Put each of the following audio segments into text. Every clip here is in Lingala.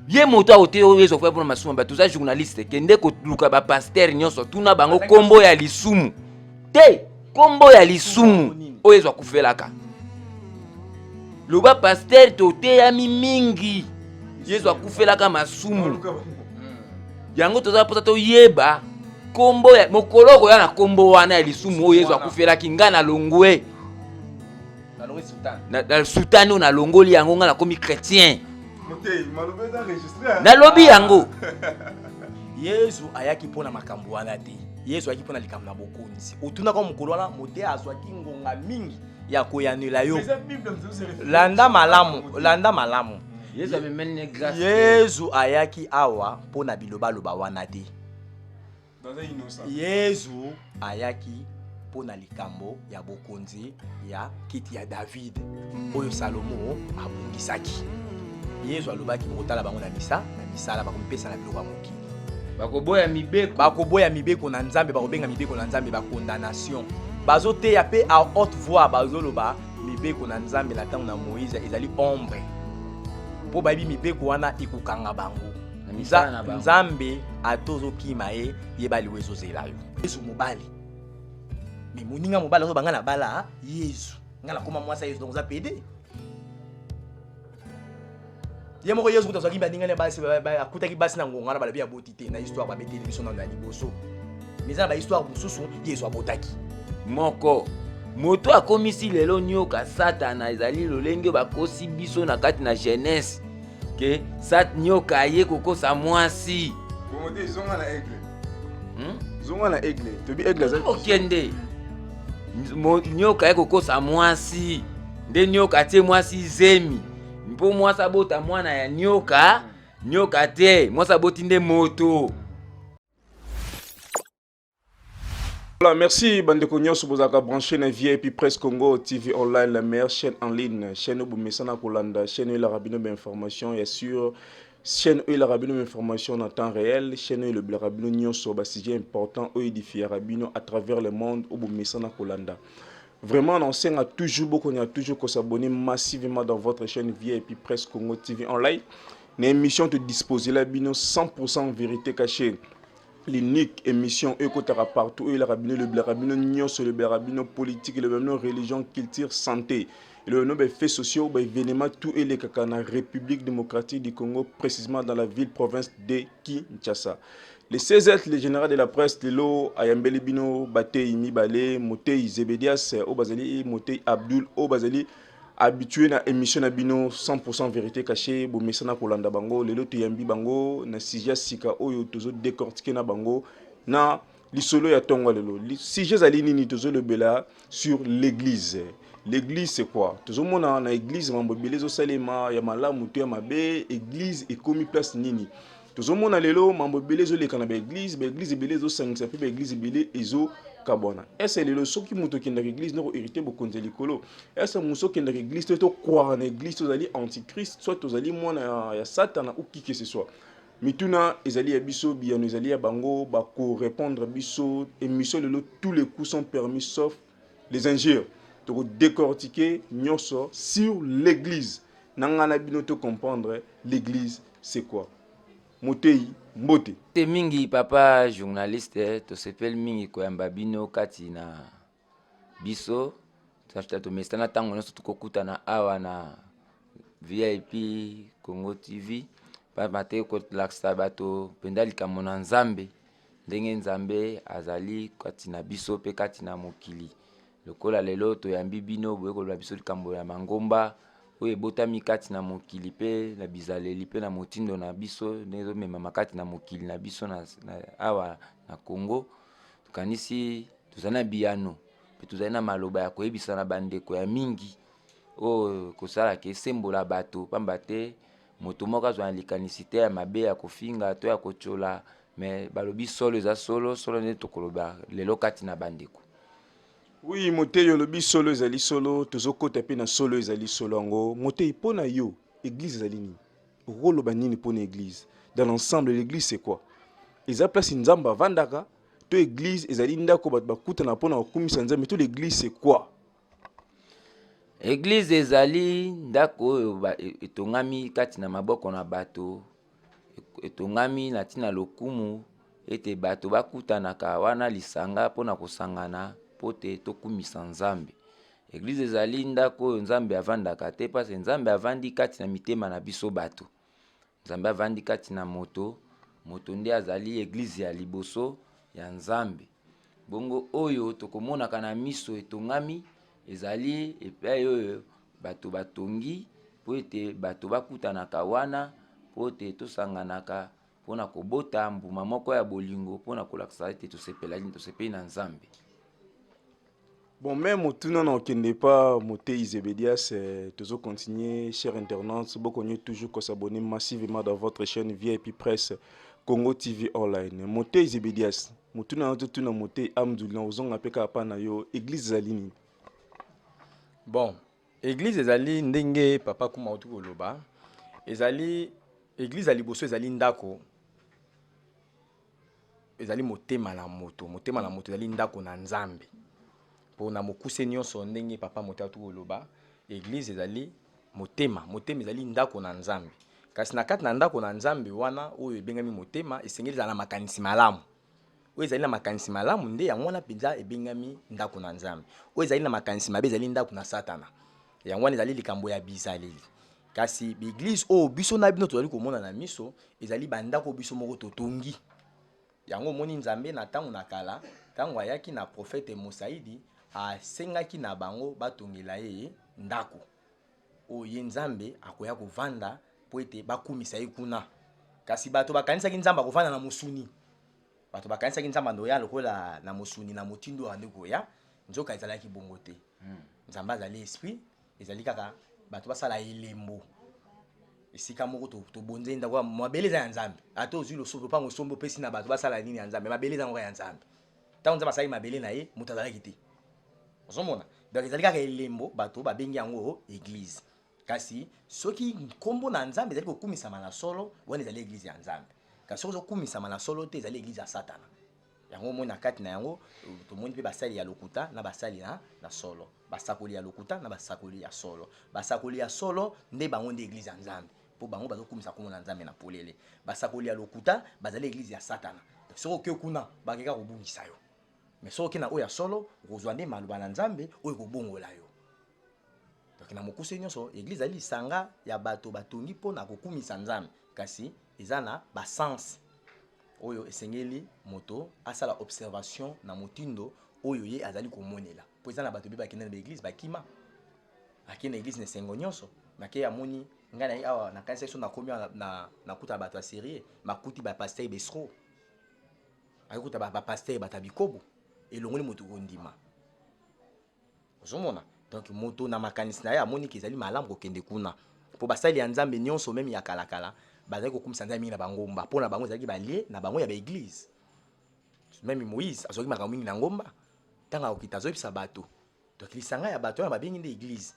Ye moto aote oyo ezo faire pour masumu ba tuza journaliste kende ko luka ba pasteur nyonso tuna bango kombo ya lisumu te kombo ya lisumu oyo ezo kufelaka loba pasteur tote ya mingi yezo akufelaka masumu yango toza pota to yeba kombo ya mokoloko ya na kombo wana ya lisumu oyo yezo akufelaki nga na longwe na sultani na longoli yango nga na komi chrétien na lobi yango Yesu ayaki pona makambo wana te. Yesu ayaki pona likambo na bokonzi. Otuna ko mokolo wana mote azwaki ngonga mingi ya koyanela yo. Landa malamu. Yesu amemene grâce. Yesu ayaki awa pona biloba loba wana te. Yesu ayaki pona likambo ya bokonzi ya kiti ya David oyo Salomo abungisaki. Yesu alobaki mokotala bango na misala bakompesa na biloko ya mokili. Bakoboya mibeko na Nzambe, bakobenga mibeko na Nzambe ba condamnation. Bazoteya pe à haute voix bazoloba mibeko na Nzambe na tango na Moïse ezali ombre. Po babi mibeko wana ikukanga bango. Nzambe atozokima ye bali wezozela yo. Yesu mobali. Mais moninga mobali zo banga na bala Yesu. Nga na koma mwasa Yesu donc za pede. Il y a Yesu kutazaki bandingana basi akutaki basi na ngongana bala bia botité na histoire ba beteli biso na liboso. Mais ça ba histoire bususu Yesu abotaki. Moko moto akomisi lelo nyoka Satana ezali lolenge bakosi biso na kati na jeunesse ke sat nyoka ye kokosa mwasi. Komote zonga na aigle. Zonga na aigle. Tobi aigle za. Okende. Nyoka ye kokosa mwasi. Nde nyoka tie mwasi zemi. Mpo mwasa bota mwana ya nyoka, nyoka te, mwasa boti nde moto. Voilà, merci Bandeko Nyonso bozaka branché na VIP Presse Congo TV online, la meilleure chaîne en ligne, chaîne où Messana Kolanda, chaîne où il a rabino d'information, et sûr, chaîne où il a rabino d'information en temps réel, chaîne où le rabino Nyonso ba sujet important où édifier rabino à travers le monde où Messana Kolanda. Vraiment, on enseigne à toujours beaucoup, on a toujours qu'à s'abonner massivement dans votre chaîne VIP Presse Congo TV en live. Une émission te disposer la bino 100% vérité cachée. L'unique émission écoutera partout où il rabino le rabino nyonso le rabino politique le rabino religion culture santé le rabino faits sociaux événements tout et les kaka na République démocratique du Congo précisément dans la ville province de Kinshasa. Le 16 le général de la presse Lelo Ayambele Bino Batei Mibale Motei Zebedias Obazali Motei Abdul Obazali habitué na émission na bino 100% vérité cachée bo mesana kolanda bango lelo tuyambi bango na sujet sika oyo tozo décortiquer na bango na lisolo ya tongo lelo sujet ali nini tozo lebela sur l'église. L'église c'est quoi? Tozo mona na église mambo belezo salema ya malamu to ya mabe église ekomi place nini? Tozomona lelo mambo belé zo leka na ba église belé zo sangisa pe ba église belé ezo kabona. Est-ce lelo soki muto kenda église no hérité bokonze likolo? Est-ce muso kenda église to croire na église to zali antichrist soit to zali mwana ya Satan ou qui que ce soit. Mituna ezali ya biso biano ezali ya bango ba ko répondre biso émission lelo tous les coups sont permis sauf les injures. To décortiquer nyonso sur l'église. Nangana bino to comprendre l'église c'est quoi? Motei mbote Te mingi papa journaliste to sepel mingi koyamba bino kati na biso to mesana tango nyonso tukokuta na awa na VIP Congo TV papa te ko laksa bato penda likambo na Nzambe ndenge Nzambe azali kati na biso pe kati na mokili lokola lelo to yambi bino boye ko biso likambo ya mangomba oye botami kati na mokili pe na bizaleli pe na motindo na biso nezo mema makati na mokili na biso na awa na Congo tukanisi tuzana biano pe tuzana maloba ya koyebisa na bandeko ya mingi o kosala ke sembola bato pamba te moto moko azwa likanisite ya mabe ya kofinga to ya kochola mais balobi solo eza solo ne tokoloba lelo kati na bandeko. Oui, Motei yolobi solo ezali solo, tozoko taper na solo ezali solo ango. Motei pona yo, église ezali nini? Rolo banini pona église. Dans l'ensemble, l'église c'est quoi? Eza place nzamba vandaka, to église ezali ndako bat bakuta na pona okumisa nzambe, to l'église c'est quoi? Église ezali ndako etongami kati na maboko na bato etongami na ntina lokumu ete bato bakutanaka wana lisanga mpona kosangana mpo te tokumisa Nzambe. Eglize ezali ndako oyo Nzambe avandaka te, pase Nzambe avandi kati na mitema na biso bato. Nzambe avandi kati na moto nde azali eglize ya liboso ya Nzambe. Bongo oyo tokomonaka na miso etongami ezali epai oyo bato batongi po ete bato bakutanaka wana po te tosanganaka mpona kobota mbuma moko ya bolingo mpona kolakisa ete tosepeli na Nzambe. Bon, même motuna na okende pas Moté Zebedias, toujours continuer, chers internautes, beaucoup toujours qu'on s'abonne massivement dans votre chaîne VIP Presse Congo TV Online. Moté Zebedias, motuna na tuna Moté Amdoulina, ozonga peka pa na yo église zalini. Bon, église ezali ndenge papa kuma otu koloba, ezali église ali boso ezali ndako. Ezali motema na moto ezali ndako na Nzambe. Pona mokuse nyonso ndenge papa moto atu koloba, église ezali motema ezali ndako na Nzambe. Kasi na kati na ndako na Nzambe wana oyo ebengami motema esengeli za na makanisi malamu. Oyo ezali na makanisi malamu nde yango wana penza ebengami ndako na Nzambe. Oyo ezali na makanisi mabe ezali ndako na Satana. Yango wana ezali likambo ya bizaleli. Kasi l'église oyo biso na bino tozali komona na miso ezali bandako biso moko totongi. Yango moni Nzambe na tango na kala, tango ayaki na prophète Mosaidi asengaki na bango batongela ye ndako. Oyo Nzambe akoya kovanda po ete bakumisa ye kuna. Kasi bato bakanisaki Nzambe akovanda na mosuni. Bato bakanisaki Nzambe ndoya lokola na mosuni na motindo ande koya, nzoka ezalaki bongo te. Nzambe azali esprit, ezali kaka bato basala elembo. Esika moko to bonze ndako mabeleza ya Nzambe. Ata ozwi losobo pa ngosombo pesi na bato basala nini ya Nzambe, mabeleza ngo ya Nzambe. Tango Nzambe asali mabele na ye, mutu azalaki te. Ozomona? Donc ezali kaka elembo bato babengi yango église. Kasi soki nkombo na Nzambe ezali kokumisama na solo, wana ezali église ya Nzambe. Kasi soki okumisama na solo te ezali église ya Satana. Yango mona kati na yango tomoni pe basali ya lokuta na basali na solo. Basakoli ya lokuta na basakoli ya solo. Basakoli ya solo nde bango nde église ya Nzambe. Po bango bazokumisa komona Nzambe na polele. Basakoli ya lokuta bazali église ya Satana. Soki oke kuna bakeka kobungisa yo. Mais soki na oya solo kozwa nde maloba na Nzambe oyo kobongola yo. Donc na mokuse nyonso église ali sanga ya bato batongi pona kokumisa Nzambe kasi eza na basens oyo esengeli moto asala observation na motindo oyo ye azali komonela. Po eza na bato be bakenda na église bakima. Akina église ne sengo nyonso make amoni ngana yi awa na kanisa so na komi na kuta bato ya série makuti ba pasteur besro. Akuta ba pasteur batabikobo elongoli moto kondima. Ozomona? Donc moto na makanisi na ye amoni ke ezali malamu kokende kuna. Po basali ya Nzambe nyonso meme ya kalakala bazali kokumisa Nzambe mingi na bangomba. Po na bango ezali balie na bango ya ba église. Même Moïse azoki makambo mingi na ngomba. Tanga okita azobisa bato. Donc lisanga ya bato na babengi nde église.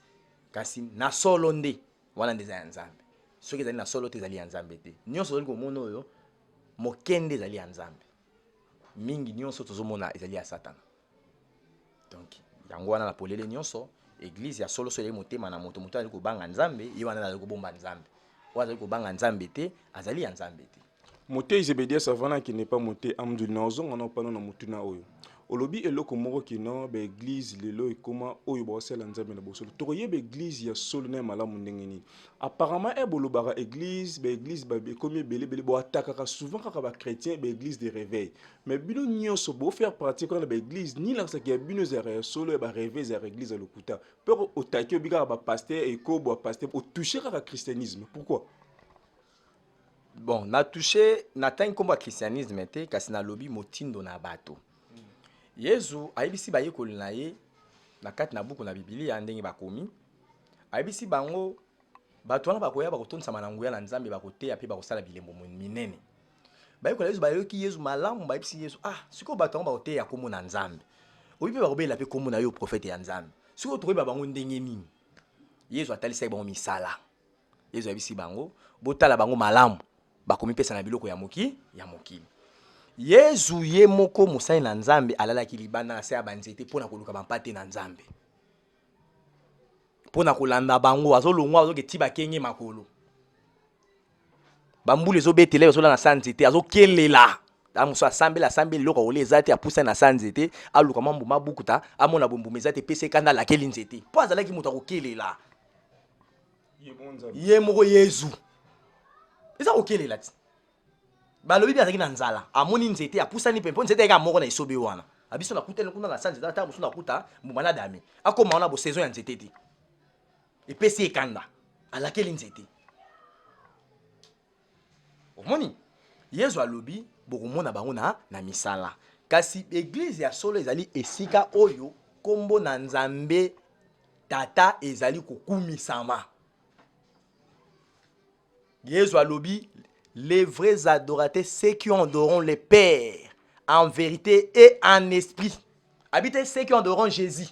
Kasi na solo nde wana nde za Nzambe. Soki ezali na solo te ezali ya Nzambe te. Nyonso ezali komona oyo mokende ezali ya Nzambe. Mingi nyonso tozomona ezali ya Satana. Donc yango wana na polele nyonso église ya solo ezali motema na moto azali kobanga Nzambe ye wana azali kobomba Nzambe. Oyo azali kobanga Nzambe te azali ya Nzambe te. Moté Zebedias savana qui n'est pas Moté Amdoulina ozonga na pano na motuna oyo. Olobi eloko moko kino ba église lelo ekoma oyo bosela Nzambe na bosolo. Tokoye ba église ya solo na malamu ndenge ni. Apparemment bolobara église ba komi belé bo attaquera souvent kaka ba chrétien ba église de réveil. Mais bino nyonso bo faire pratique na ba église ni la sakia bino zere solo ba réveil za église à lokuta. Pour attaquer bika ba pasteur et ko bo pasteur pour toucher kaka christianisme. Pourquoi? Bon, na touché na tangi komba christianisme te kasi na lobi motindo na bato. Yesu ayebisi bayekoli na ye na kati na buku na Biblia ndenge bakomi. Ayebisi bango bato wana bakoya bakotondisama na nguya na Nzambe bakoteya pe bakosala bilembo minene. Bayekoli Yesu bayoki Yesu malamu bayebisi Yesu siko bato wana bakoteya komo na Nzambe. Oyi pe bakobela pe komo na yo prophète ya Nzambe. Siko tokoyeba bango ndenge nini. Yesu atalisa bango misala. Yesu ayebisi bango botala bango malamu. Bakomi pesa na biloko ya mokili. Yesu ye moko mosali na Nzambe alalaki libanda na se ya banzete pona koluka bampate na Nzambe. Pona kolanda bango azolongwa azoketi bakenge makolo. bambula ezobetela ezola na sa nzete azokelela amuso asambela loko ole eza te apusa na sa nzete aluka mambu mabukuta amona bombuma eza te pese kanda lakeli nzete mpo azalaki moto akokelela ye moko yezu eza kokelela ti balobi bi azalaki na nzala amoni nzete apusani mpe mpo nzete eka moko na esobe wana abiso nakutani kuna na sa nzete ata mosu nakuta mbuma na dami akoma wana bosaison ya nzete te epesi ekanda alakeli nzete omoni yezu alobi bokomona bango na misala kasi eglize ya solo ezali esika oyo kombo na nzambe tata ezali kokumisama yezu alobi les vrais adorateurs ceux qui adoreront le Père en vérité et en esprit habitez ceux qui adoreront Jésus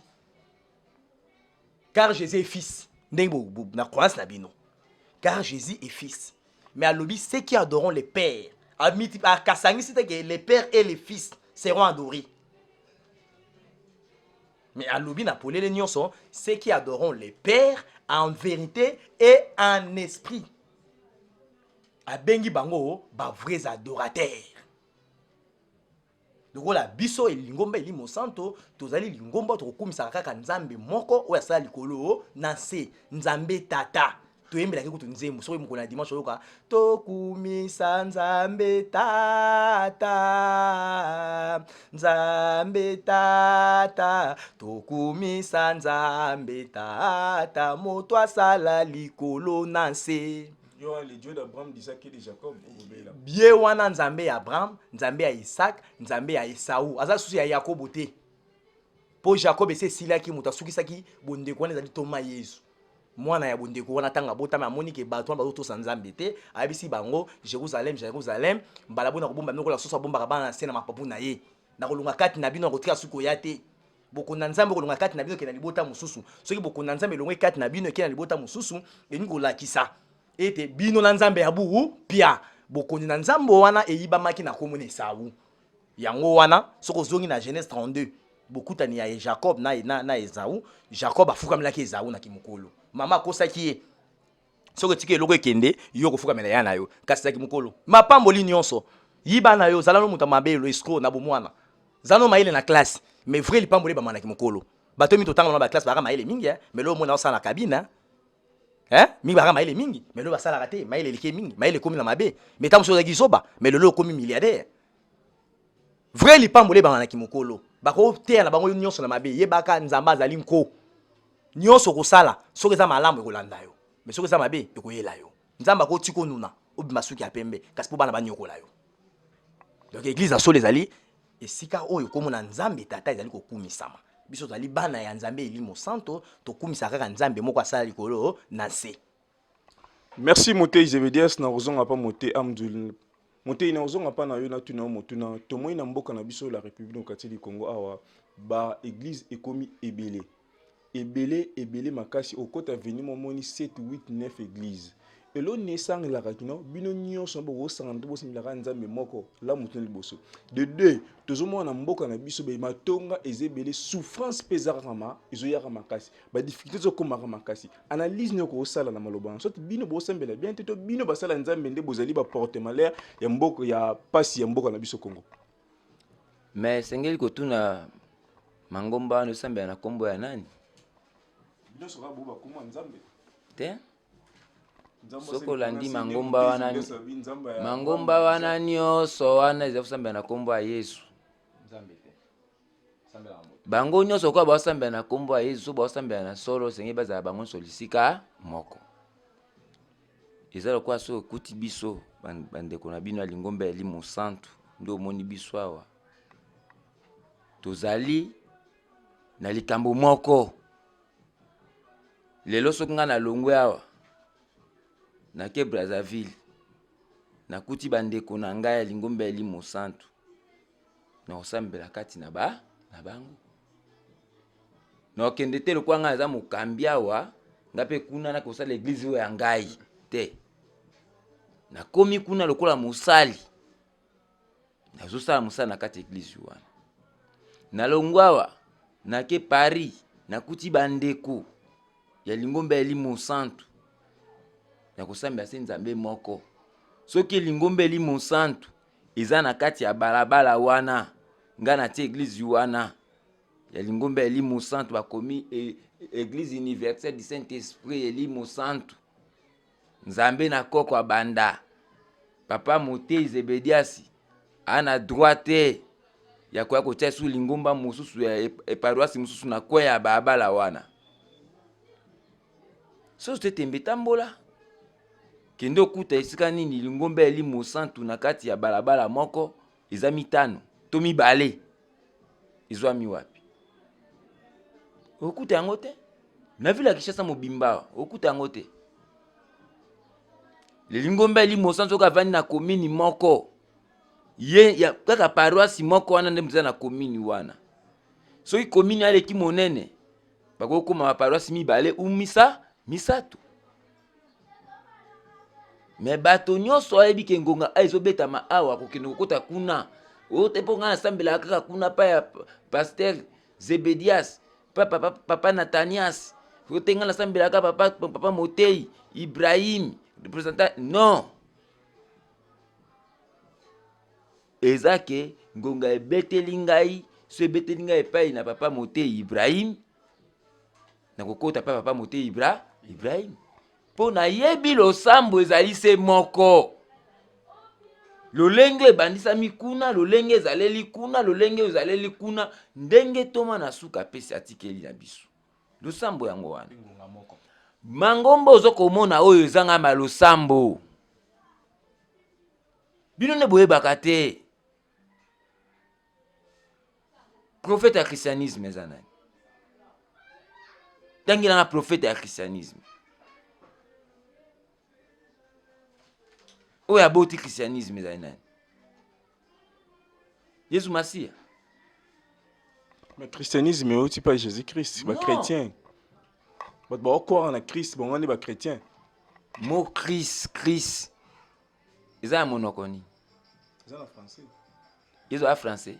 car Jésus est fils na croyance na bino car Jésus est fils mais alobi ceux qui adoreront le Père que les pères et les fils seront adorés. Mais à l'obi na polé les nyonso, ceux qui adoreront les pères en vérité et en esprit. A bengi bango ba vrais adorateurs. Donc la biso et lingomba elimo santo, tozali lingomba to kumisa kaka nzambe moko o yasala likolo na se nzambe tata. Toyembelaki kutu nzembo soki mokolo na dimanche oyoka tokumisa nzambe tata nzambe tata tokumisa nzambe tata moto asala likolo na nse le Dieu d'Abraham, d'Isaac et de Jacob. Bien wana nzambe ya Abraham, nzambe ya Isaac, nzambe ya Esau. Aza susu ya Yakobo te. Po Jacob ese silaki moto asukisaki bondeko wana ezali toma Yesu. Mwana ya bondeko wana tanga botama amoni ke bato bazo to sanzambe te ayebisi bango Jérusalem mbala bona kobomba moko la soso bomba bana na sena mapapu na ye na kolunga kati na bino kotika suko ya te bokona nzambe kolunga kati na bino ke na libota mususu soki bokona nzambe longwe kati na bino ke na libota mususu eni kolakisa ete bino na nzambe ya buhu pia bokoni na nzambe wana eyibamaki na komona Esau yango wana soko zongi na Genèse 32 bokutani ya Jacob na Esau Jacob afukamelaki Esau na kimokolo mama kosaki ye soko tike eloko ekende yo kofukamela ya na yo kasi taki mokolo mapamboli nyonso yiba na yo zalano muta mabelo escroc na bomwana zano maile na classe mais vrai lipamboli bamana ki mokolo bato mi totanga na ba classe baka maile mingi mais lo mona osala kabina mingi baka maile mingi mais lo basala raté maile like mingi maile komi na mabe mais tamu so zaki soba mais lo komi milliardaire vrai lipamboli bamana ki mokolo bako te na bango nyonso na mabe yebaka nzamba azali nko nyonso kosala soki eza malamu ekolanda yo mais soki eza mabe ekoyela yo nzamba ko tiko nuna obima suki ya pembe kasi po bana banyokola yo donc église asolo ezali esika oyo komona nzambe tata ezali kokumisama biso tozali bana ya nzambe elimo santo tokumisa kaka nzambe moko asala likolo na se. Merci Moté Zebedias na ozonga pa Moté Amdul Moté na ozonga pa na yo na tuna motuna tomoi na mboka na biso la République démocratique du Congo awa ba église ekomi ebele makasi okota veni momoni 7 8 9 église elo nesang la rakino bino nyonso bo sangando bo simila nzambe moko la mutu liboso de deux tozomo na mboka na biso be matonga ezebele souffrance pesarama ezoyaka makasi ba difficulté zokomaka makasi analyse ne ko sala na maloba soki bino bo sembela bien te to bino basala nzambe nde bozali ba porte malheur ya mboka ya pasi ya mboka na biso Congo mais sengeli kotuna mangomba no sambela na kombo ya nani bino soka boba kuma nzambe te soko landi mangomba wana nyonso wana eza kusambela na kombo ya Yesu nzambe te sambela bango nyonso kwa basambela na kombo ya Yesu so basambela na solo senge bazala bango solisika moko eza lokwa so kuti biso bandeko na bino ya lingomba ya limo santu ndio omoni biso awa tozali na likambo moko lelo soki nga na longwe awa na ke Brazzaville na kuti bandeko na ngai ya lingomba ya limo santu na osambela kati na bango na okende te lokwa nga aza mokambi awa nga pe kuna na kosala eglize oyo ya ngai te nakomi kuna lokola mosali nazosala mosala na kati eglize wana na longwawa na ke Paris na kuti bandeko ya lingomba ya limo santu na kosambela se nzambe moko soki lingombe li mosantu eza na kati ya balabala wana nga na tie église wana ya lingombe li mosantu bakomi église universelle du Saint-Esprit eli mosantu nzambe na koko abanda papa Motei Zebediasi ana droite ya kwa kotia su lingomba mosusu ya paroisse mosusu na kwa ya balabala wana so tetembe tambola kende okuta esika nini lingombe eli mosantu na kati ya balabala moko eza mitano to mibale izwami wapi okuta yango te na vile ya Kinshasa mobimba okuta yango te lingombe eli mosantu oka vandi na komini moko ye ya kaka paroisse moko wana nde mza na komini wana soki komini aleki monene bakokoma ba paroisse mibale umisa misato me bato nyonso ayebi ke ngonga ezobetama awa kokende kokota kuna ote mpo nga nasambela kaka kuna pa ya Pasteur Zebedias papa Natanias ote nga nasambela kaka papa Motei Ibrahim représentant non ezake ngonga ebeteli ngai so ebeteli ngai epai na papa Motei Ibrahim na kokota pa papa Motei Ibrahim po na yebi losambo ezali se moko lolenge ebandisami kuna lolenge ezaleli kuna lolenge ezaleli kuna ndenge toma na suka pesi atikeli na biso losambo yango wana mangombo ozokomona oyo ezanga malosambo bino ne boyebaka te prophète ya christianisme eza nani tangi nanga prophète ya christianisme oyo aboti christianisme ezali nani Yesu Masia mais christianisme euti pas Jésus-Christ ba chrétien bato baokora na Christ bango nde ba chrétien mo Christ eza ya monoko nini eza na français yezo ya français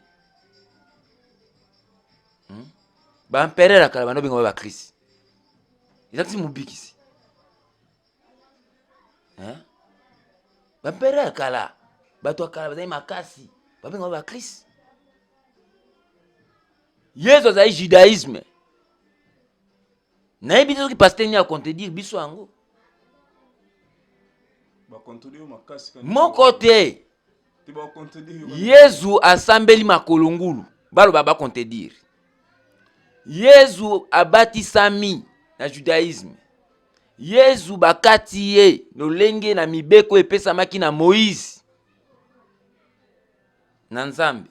baempereur akala bano benga ba Christ ezakisi mobikisi baempereur akala bato akala bazali makasi babenga ba Christ yezo azali judaïsme nayebi te soki paster nini akontredire biso yango moko te yezu asambeli makolo ngulu baloba bakontredire yezu abatisami na judaïsme yezu bakati ye lolenge na mibeko epesamaki na Moïse na Nzambe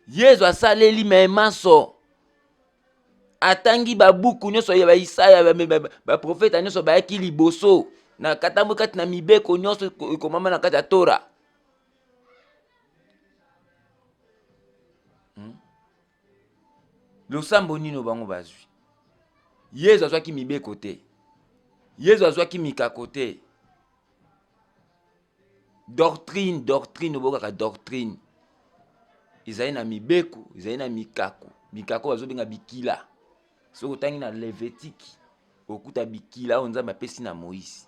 yezu asaleli maemanso atangi babuku nyonso ya baisaya baprofeta nyonso bayaki liboso na katambo kati na mibeko nyonso ekomama na kati ya Tora losambo nino bango bazwi yezu azwaki mibeko te yezu azwaki mikako te doctrine obokaka doctrine ezali na mibeko ezali na mikako bazobenga bikila soki otangi na Levitique okuta bikila oyo Nzambe apesi na Moïse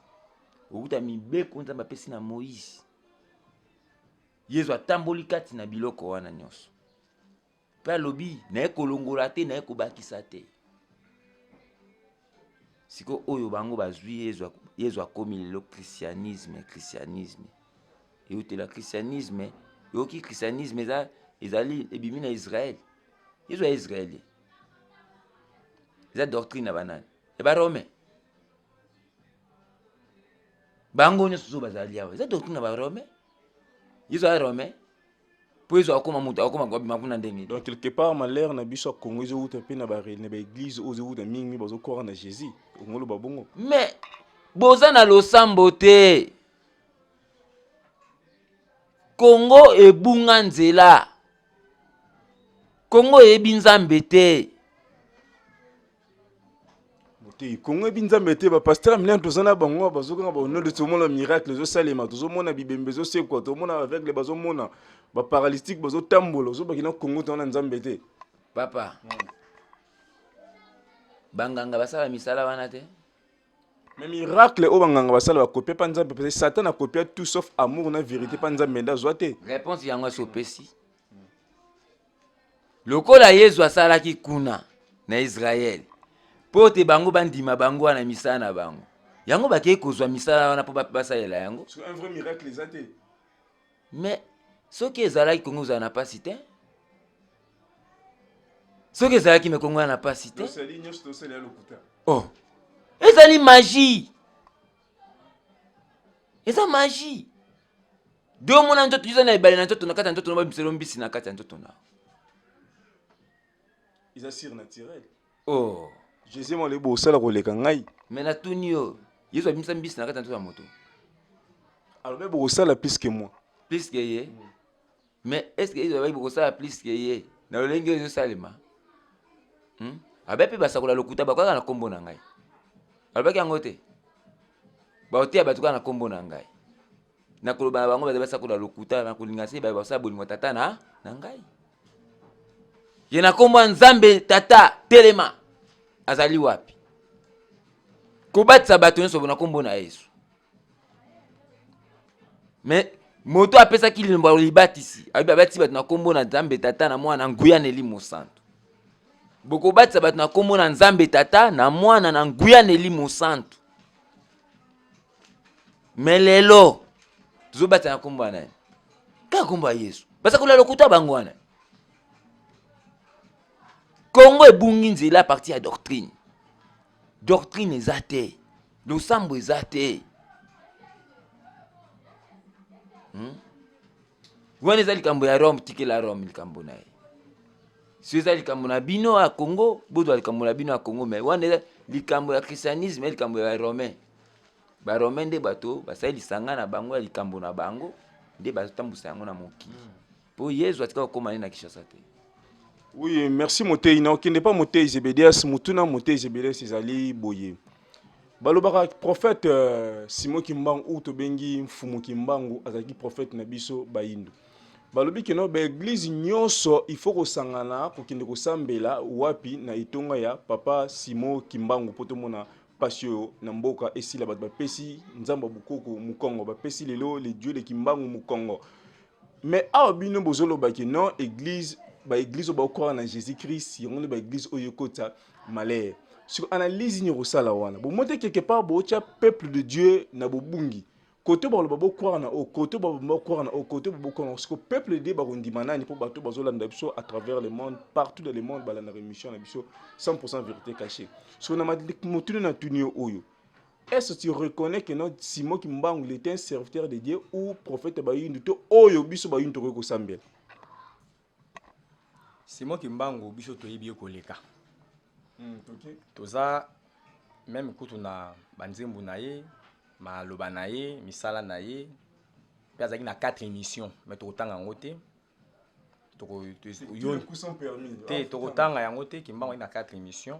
okuta mibeko Nzambe apesi na Moïse yezu atamboli kati na biloko wana nyonso mpe alobi naye kolongola te naye kobakisa te siko oyo bango bazwi yezu akomi lelo christianisme eutela christianisme yoki christianisme ezali ebimi na Israel yezu ya Israeli eza doctrine na banani ebarome bango nyonso so bazali awa eza doctrine na barome yezu ya Rome po yezu akoma mutu akoma kobima kuna ndenge donc quelque part malheur na biso Congo ezouta pe na ba église ezouta mingi bazokora na Jésus ngolo babongo mais boza na losambo te Congo ebunga nzela Congo eyebi Nzambe te Congo eyebi Nzambe te bapasteur milene tozana bango bazokanga baonode tomona miracle ezosalema tozomona bibembe ezosekwa tomona aveugle bazomona baparalytique bazotambola ozobaki na Congo tona Nzambe te papa banganga basala misala wana te Mais miracle au banganga basala ba copier pas nzambe parce que Satan a copié tout sauf amour na vérité pas nzambe nda zoate. Réponse yango sopesi. Lokola Yesu asalaki kuna na Israël. Po te bango bandima bango na misala na bango. Yango bakei kozwa misala wana po basalela yango. C'est un vrai miracle ezate. Mais ce qui ezalaki Kongo za na pas cité. Ce qui ezalaki me Kongo na pas cité. Oh. Ezali magie. Eza magie. Do mona nzoto yuza na ibale na nzoto na kata nzoto na babiselo mbisi na kata nzoto na. Ils assirent naturel. Oh. Jésus mo le bo sala ko leka ngai. Mais na tunio, Yesu abimisa mbisi na kata nzoto na moto. Alors mais bo sala plus que moi. Plus que ye. Mais est-ce que Yesu abimisa sala plus que ye? Na lolenge Yesu salima. Abepe basakola lokuta bakwaka na kombo na ngai. Alobaki yango te. Baotia batuka na kombo na ngai. Na koloba bango basakola lokuta na kolinga se ba basala bolingo tata na ngai. Ye na kombo Nzambe tata telema. Azali wapi? Kobatisa bato nyonso na kombo na Yesu. Mais moto apesaki limba libatisi. Abi babati bato na kombo na Nzambe tata na mwana nguya na Elimo Santo. Boko batisa bato na kombo na Nzambe tata na mwana na nguya na Elimo Santo. Mais lelo tuzo batisa na kombo na ka kombo ya Yesu. Basa kola lokuta bango wana. Congo ebungi nzela partie ya doctrine. Doctrine ezate. Losambo ezate. Wana ezali likambo ya Rome tikela Rome likambo na ye. Si ezali likambo na bino ya Congo, bodo likambo na bino ya Congo, mais wana ezali likambo ya christianisme likambo ya Romain. Ba Romain nde bato basali lisanga na bango ya likambo na bango nde batambusa yango na mokili. Po Yesu atika kokoma na Kinshasa te. Oui, merci Motei. Non, qui n'est pas Motei Zebedias, Mutuna Motei Zebedias Ezali Boye. Balobaka prophète Simon Kimbangu ou Tobengi Mfumu Kimbangu azaki prophète Nabiso Baindu. Balobi que non, l'église nyonso il faut kosangana kokende kosambela wapi na itonga ya papa Simon Kimbangu poto mona pasio na mboka esila bato bapesi nzamba bukoko mukongo bapesi lelo les dieux de Kimbangu mukongo. Mais a bino bozolo baki non église ba église ba croire na Jésus-Christ yongo ba église oyokota malais. Sur analyse ni rosala wana. Bo monter quelque part bo tia peuple de Dieu na bobungi. Côté ba lo croire na au côté ba croire na au côté ba croire parce que peuple de Dieu ba ndimana ni po bato bazolanda biso à travers le monde partout dans le monde ba la rémission na biso 100% vérité cachée. Sur na motuna na tunio oyo. Est-ce que tu reconnais que notre Simon Kimbangu était un serviteur de Dieu ou prophète ba yindu to oyo biso ba yindu ko sambela? Simon Kimbangu biso toyebi koleka. Toza même kutu na banzembu na ye, maloba na ye, misala na ye, pe azaki na 4 émissions, mais tokotanga yango te. Tokotanga yango te, Kimbangu na 4 émissions.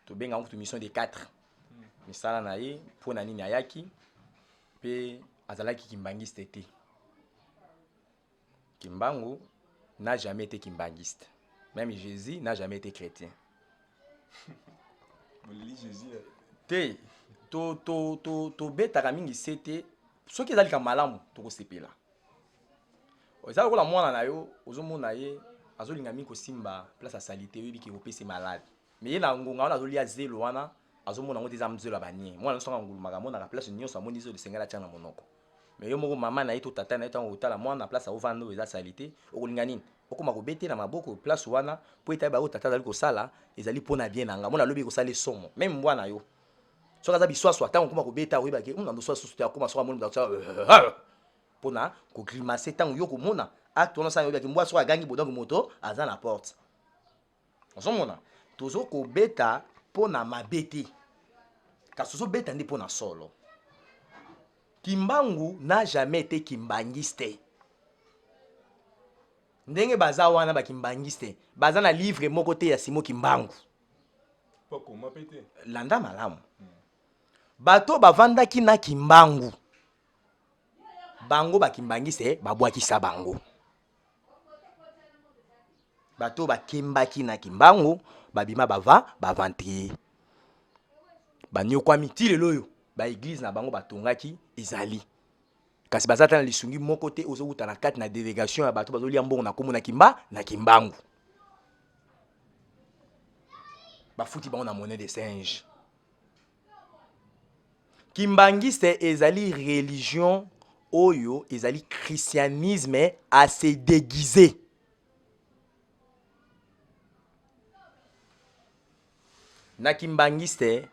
Tobenga yango émission de 4. Misala na ye, pona nini ayaki, pe azalaki kimbangiste te. Kimbangu n'a jamais été kimbangiste. Même Jésus n'a jamais été chrétien. Te to betaka mingi sete soki ezali ka malamu tokosepela. Ozali kola mwana na yo ozomona ye azolinga mingi kosimba place ya salite oyebi ki kopesa malade. Mais ye na ngonga wana azolia zelo wana azomona ngo teza mzelo banie. Mwana nsonga ngulumaka mona ka place nyonso amoni zelo sengala tya na monoko. Mais yo moko mama na ye to tata na ye tango otala mwana place ovanda eza salite okolinga nini? Okoma ko bete na maboko place wana po eta ba otata dali ko sala ezali pona bien nanga mona lobi ko sala somo même mwana yo soka za biswaso tango koma ko beta oyeba ke ndo swaso te akoma soka mona ba pona ko grimacer tango yo ko mona acte ona sa yo ba ke mbwa soka gangi bodongo moto aza na porte ozomona tozo ko beta pona mabete kasozo beta ndi pona solo. Kimbangu n'a jamais été kimbangiste. Ndenge baza wana ba kimbangiste baza na livre moko te ya Simon Kimbangu poko mapete landa malamu bato bavandaki na Kimbangu bango ba kimbangiste babwakisa bango bato bakembaki na Kimbangu babima bavantrie banyokwami ti lelo oyo baeglise na bango batongaki ezali kasi bazata na lisungi moko te ozowuta na kati na délégation ya bato bazolia mbongo na kombo na kimbangu bafuti bango na monnaie de singe. Kimbangiste ezali religion oyo ezali christianisme assez déguisé. Na kimbangiste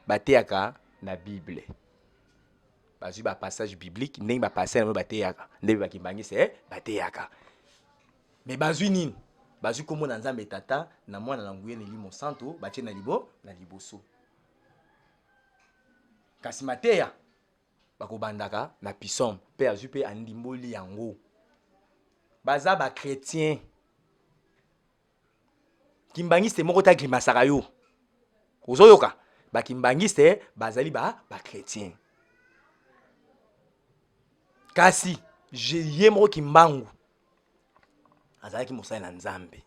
bateyaka na Bible. Bazui ba passage biblique ndenge ba passage na bateyaka. Ndenge ba kimbangiste bateyaka. Mais bazui nini? Bazui kombo na Nzambe tata na mwana na nguye na limo santo batie na liboso. Kasi mateya bakobandaka na pisome pe azui pe andimboli yango. Baza ba chrétien. Kimbangiste moko ta grimasaka yo. Ozoyoka ba kimbangiste bazali ba chrétien. Kasi je yemro kimbangu azalaki mosali na Nzambe.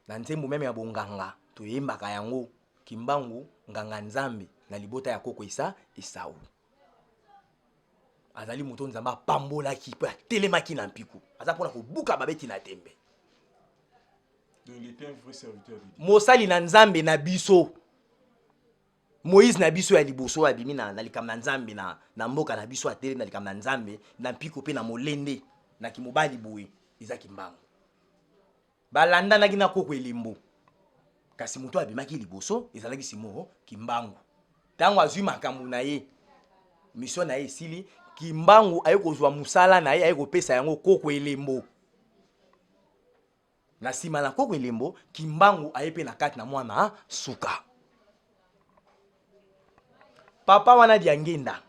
Na nzembo meme ya bonganga toyembaka yango kimbangu nganga Nzambe na libota ya koko Esau. Azali moto Nzamba pambolaki po atelemaki na mpiku. Aza pona kobuka babeti na tembe. Donc il était un vrai serviteur de Dieu. Mosali na Nzambe na biso. Moïse na biso ya liboso abimi na likam na Nzambe na mboka na biso atele na likam na Nzambe na mpiku pe na molende na kimobali boye eza kimbangu. Balanda na kina koko elimbo. Kasi moto abimaki liboso ezalaki simo kimbangu. Tango azui makambo na ye mission na ye sili kimbangu ayekozwa musala na ye ayekopesa yango koko elembo. Na sima na koko elembo kimbangu ayepe na kati na mwana suka. Papa wana diangenda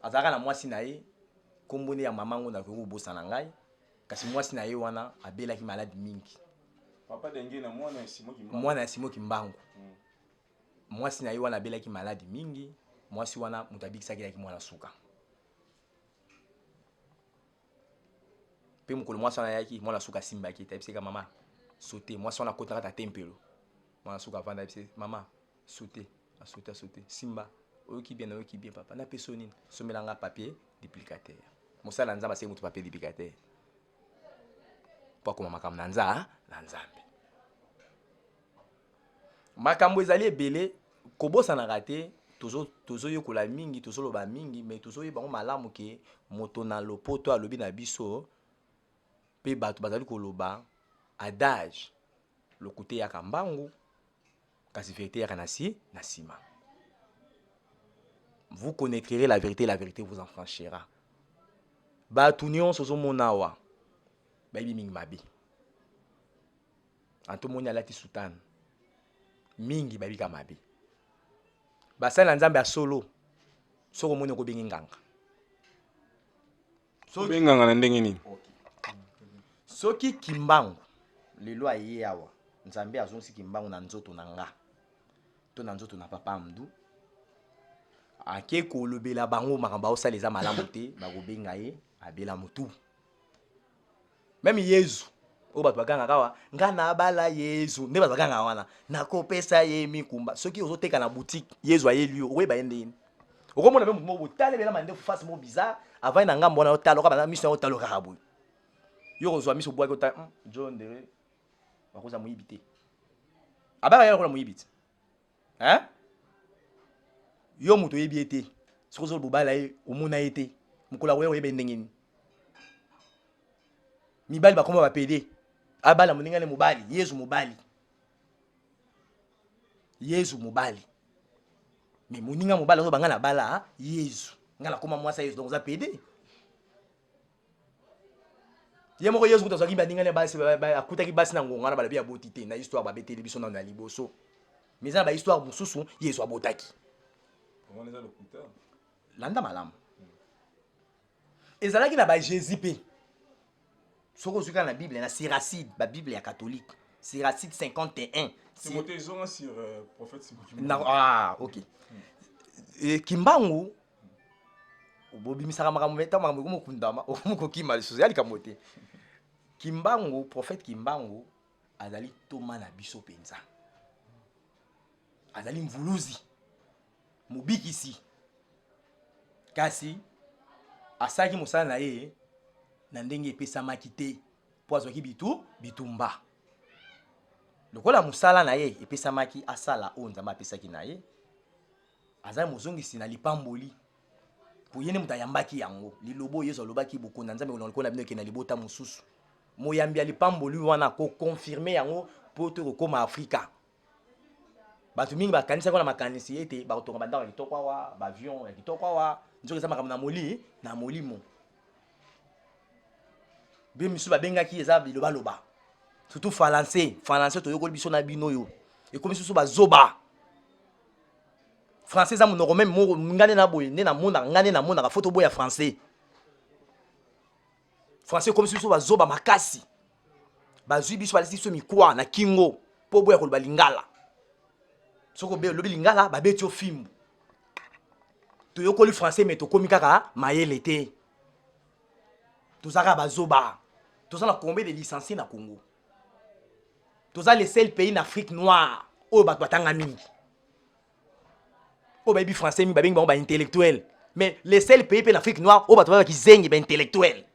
azaka na mwasi na ye kombone ya mamango na kobosa na ngai kasi mwasi na ye wana abelaki maladi mingi. Papa diangenda mwana ya Simo Kimbangu. Mwasi na ye wana abelaki maladi mingi, mwasi wana mutabikisaki yaki mwana suka. Pe mukolo mwasi wana yaki mwana suka simbaki tabiseka mama sauter mwasi wana kota kata tempelo. Mwana suka vanda bise mama sauter simba oyoki bien papa na peso nini somelanga papier duplicateur. Mosala Nzamba se mutu papier duplicateur. Poko mama kam na Nzambe. Makambo ezali ebele kobosa na rate tozo yokola mingi tozo loba mingi mais tozo yeba malamu ke moto na lopoto alobi na biso pe bato bazali koloba adage lokote ya kambangu kasi vérité ya na sima. Vous connaîtrez la vérité vous en franchira. Bato nyonso sozo monawa bayibi mingi mabi. Antomoni alati sultan mingi babika mabi. Basala Nzambe ya solo soko moni ko bengi nganga. So benganga na ndenge nini? Soki kimbangu lelo aye awa Nzambe azonsi kimbangu na nzoto na nga. To na nzoto na papa mdu. Ake ko lobela bango makamba osala eza malamu te bakobenga ye abela mutu. Même Yesu o bato baganga kawa nga na bala Yesu nde bato baganga wana nakopesa ye mikumba soki ozoteka na boutique Yesu ayeli yo oyeba yende ni okomona même mo botale bela mande face mo bizarre avant na ngambo na otalo ka mission otalo ka boy yo kozwa miso bwa ko ta John de bakoza muyibite abaka ya ko muyibite hein yo muto yebi ete sokozo bobala ye omona ete mukola ko yeba ndengeni mibali bakoma bapede abala moninga ne mobali Yesu mobali mais moninga mobali zo banga na bala Yesu ngala koma mwasa Yesu donc za pede ye moko Yesu kutazaki bandinga ne basi akutaki basi na ngonga na bala bia botite na histoire ba beteli biso na liboso mais za ba histoire mususu Yesu abotaki comment les a le couteau landa malamu ezalaki na ba Jésus pe soko zuka na Bible na Siracide ba Bible ya catholique Siracide 51 c'est monté sur prophète Simo Kimbangu. Ah OK. Kimbangu obobimisaka makambo meta makambo komukundama okomukokima lisusu yali kamote Kimbangu prophète Kimbangu azali toma na biso penza azali mvuluzi mobikisi kasi asaki mosala na ye na ndenge epesamaki te po azwaki bitumba lokola mosala na ye epesamaki asala oyo nzambe apesaki na ye azali mozongisi na lipamboli po ye nde moto ayambaki yango liloba oyo yesu alobaki bokonda nzambe lokola bino ekende na libota mosusu moyambi ya lipamboli wana kokonfirme yango po to kokoma afrika bato mingi bakanisaki wana makanisi ete bakotonga bandako ya kitoko awa baavion ya kitoko awa nzoki eza makambo na molimo be misusu babengaki eza bilobaloba surtout français toyokoli biso na bino oyo ekomi susu bazoba français eza monoko meme moko ngane na boye nde namonaka foto boya français ekomi susu bazoba makasi bazwi biso balesi biso mikwa na kingo po boya koloba lingala soko be lobi lingala babeti yo fimbu toyokoli français me tokomi kaka mayele te tozaka bazoba toza na combien de licenciés na Congo toza le seul pays en Afrique noire oyo bato batanga mingi oyo bayebi français mingi babengi bango baintellectuel mais le seul pays mpe na Afrique noire oyo bato babaki zengi baintellectuel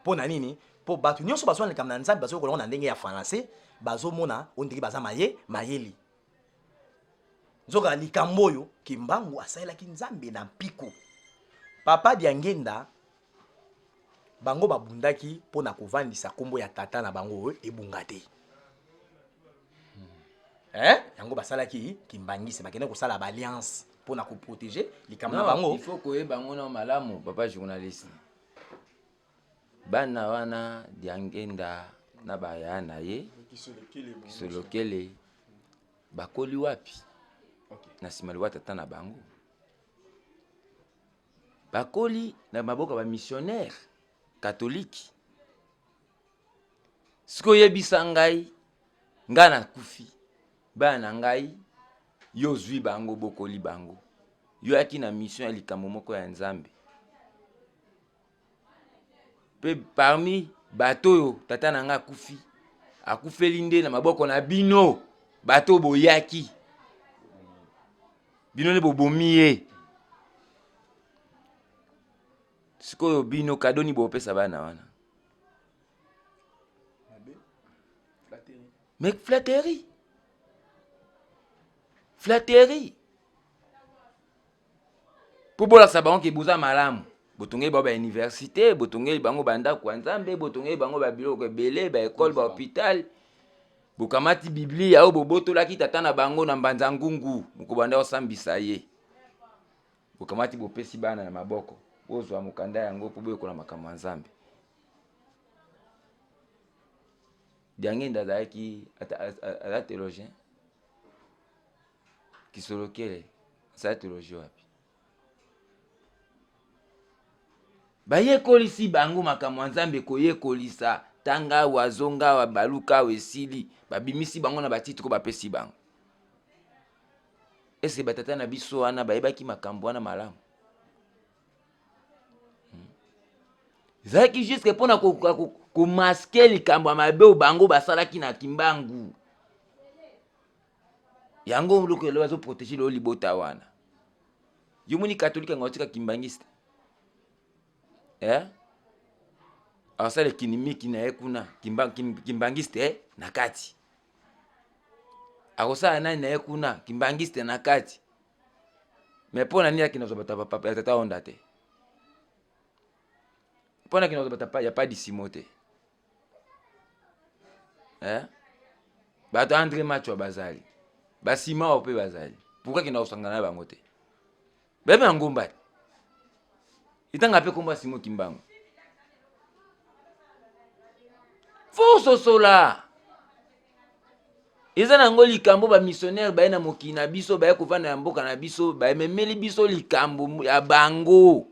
mpo na nini mpo bato nyonso bazwa na likambo na nzambe bazokolongo na ndenge ya français bazomona oyo ndenge baza mayeli nzoka likambo oyo kimbangu asalelaki nzambe na mpiko papa Diangenda bango babundaki mpo na kovandisa kombo ya tata na bango oyo ebunga te yango basalaki kimbangisi bakende kosala baalliance mpo na koprotéger likambo na bango. Il faut koyeba bango na malamu papa journaliste bana wana Diangenda na baya na ye Kisolokele bakoli wapi na nsima liwa tata na bango bakoli na maboka ba missionnaire catholique siko yebisa ngai ngana kufi bana ngai yo zwi bango bokoli bango yo aki na mission ya likambo moko ya nzambe pe parmi bato yo tata na nga kufi akufeli nde na maboko na bino bato boyaki bino ne bobomi ye sikoyo bino kadoni bopesa bana wana mais flatterie po bolakisa bango ke boza malamu botongeli bango bauniversité botongeli bango bandako ya nzambe botongeli bango babiloko ebele baekole bahôpital bokamati biblia oyo bobotolaki tata na bango na mbanza ngungu mokobanda osambisa ye bokamati bopesi bana na maboko bozwa mokanda yango po boyekola makambo ya nzambe. Diangenda azalaki aza théologien Kisolokele aza théologien wapi bayekolisi bango makambo ya nzambe koyekolisa tanga wazonga wa baluka wesili babimisi bango na batitre ko bapesi bango ese batata na biso wana bayebaki makambo wana malamu zaki jusque pona ko maske likambo ya mabe bango basalaki na kimbangu yango loko lo bazo protéger lo libota wana yomoni catholique ngotika kimbangiste asale kinimiki na ekuna kimbangiste na kati akosala nani na ekuna kimbangiste na kati mais pona nini akina zobata papa tata onda te pona kina zobata pa ya pas disimo te bato André Macho bazali basima ope bazali pourquoi kina osangana na bango te bebe ngomba itanga pe komba simo kimbangu force sola eza nango likambo ba missionnaire baye na mokili na biso baye kovanda ya mboka na biso baye memeli biso likambo ya bango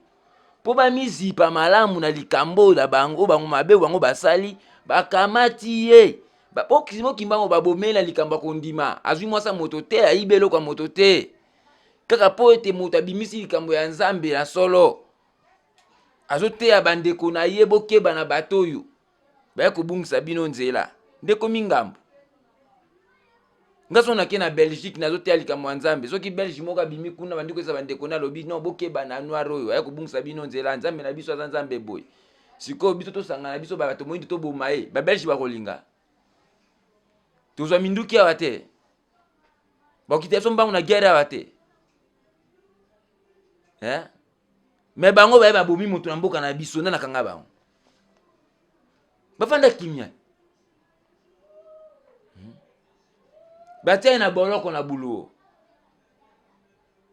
po ba mizipa malamu na likambo la bango mabe bango basali bakamati ye po kisimo kimbango babomela likambo kondima azwi mwasa moto te ayibelo kwa moto te kaka po ete moto abimisi likambo ya nzambe na solo azoteya bandeko na ye bokeba na bato oyo baye kobungisa bino nzela ndeko mingambo ngaso na ke na Belgique nazo te alika mwanzambe soki Belgique moka bimi kuna bandiko eza bandeko na lobi non bokeba na noir oyo aya kobungisa bino nzela nzambe na biso nzambe boy siko biso to sangana biso bato moyindo to bomaye ba Belgique bakolinga tozwa minduki awa te bakite so mbangu na guerre awa te mais bango baye babomi moto na mboka na biso na nakanga bango bafanda kimia batia na boloko na buluo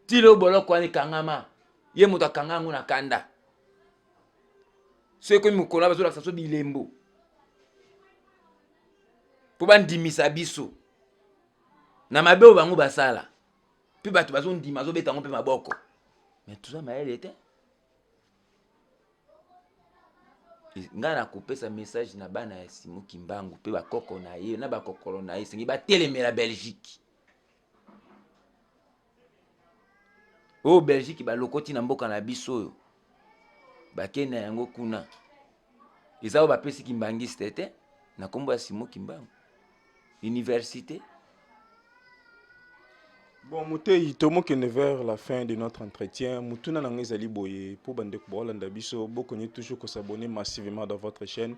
tilo boloko ani kangama ye moto akanga ngo na kanda so ko mukona bazo laksa so bilembo po bandimisa biso na mabeo bango basala puis bato bazo ndima zo beta ngo pe maboko mais tout ça maele te nga na kopesa message na bana ya Simon Kimbangu pe bakoko na ye na bakokolo na ye sengi batelemela Belgique o Belgique balokoti na mboka na biso oyo bakena yango kuna ezao bapesi Kimbangiste te na kombo ya Simon Kimbangu université. Bon, Moutei, tomo kene vers la fin de notre entretien. Moutuna nangezali boye pour bande kubolanda biso, bokoni toujours que s'abonner massivement dans votre chaîne.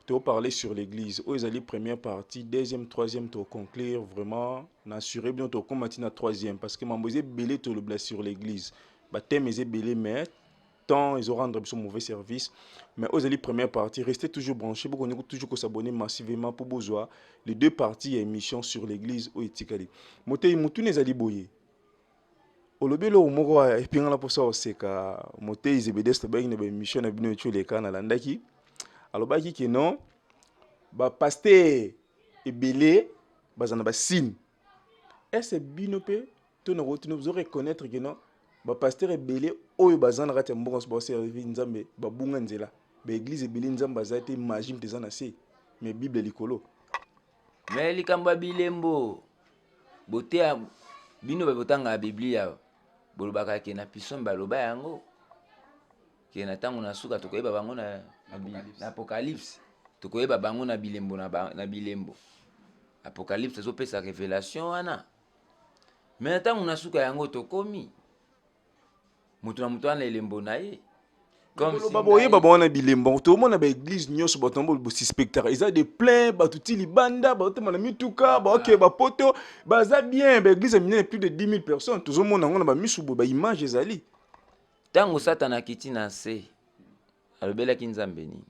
Tu parler sur l'église. Ozali première partie, deuxième, troisième, tu conclure vraiment. N'assurez bien tu combattre la troisième parce que m'embosé belé tout le blas sur l'église. Baptême est belé mais tant ils auront rendu son mauvais service. Mais Ozali première partie, restez toujours branchés. Bokoni toujours que s'abonner massivement pour besoin. Les deux parties émission sur l'église au Etikali. Moutei Moutuna ezali boye. Olobelo moko epingana posa oseka Moutei Zebedes to ba une émission na bino tcho le kana landaki. Alobaki que non ba pasteur ebele bazana ba signe. Est-ce binope to na rotino vous reconnaître que non ba pasteur ebele oyo bazana rate mbongo ba servir nzambe ba bunga nzela. Ba église ebele nzambe bazate magie mtezana se mais Bible likolo. Mais likamba bilembo botea bino babotanga Biblia bolobaka ke na pison baloba yango ke na tango na suka tokoyeba bango na Apocalypse tokoyeba bango na bilembo na bilembo Apocalypse ezopesa révélation wana mais na tango na suka yango tokomi mutu na mutu ana elembo na ye comme si baboye babona bilembo to mona ba église nyonso batombo bo spectacle ils a des plein batuti libanda batema na mituka ba OK ba poto baza bien ba église minene plus de 10 000 personnes tout mona ngona ba misubo ba image ezali tango satana kiti na se alobelaki nzambe nini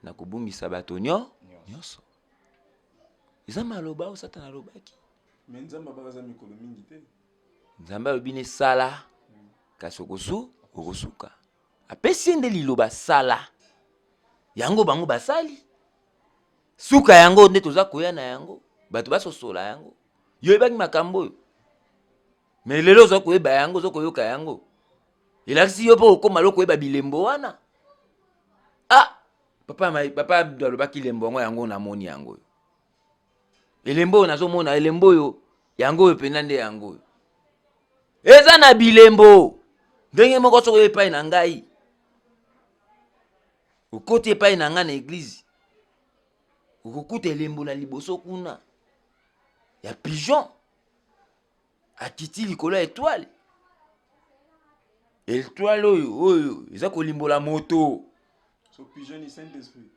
na kobumbisa bato nyonso eza maloba o satana alobaki mais nzambe baza mikolo mingi te nzambe alobi ne sala kasi okosuka apesi nde liloba sala yango bango basali suka yango nde toza koya na yango bato basosola yango yoyebaki makambo oyo mais lelo oza koyeba yango oza koyoka yango elakisi yo mpo okóma lokoyeba bilembo wana papa alobaki lembo yango namoni yango oyo elembo oyo nazomona elembo oyo yango oyo mpena nde yango oyo eza na bilembo ndenge moko soko epai na ngai okoti epai na ngai na église okokuta elembo na liboso kuna ya pigeon akiti likolo ya étoile oyo eza kolimbola moto so pigeon ni Saint-Esprit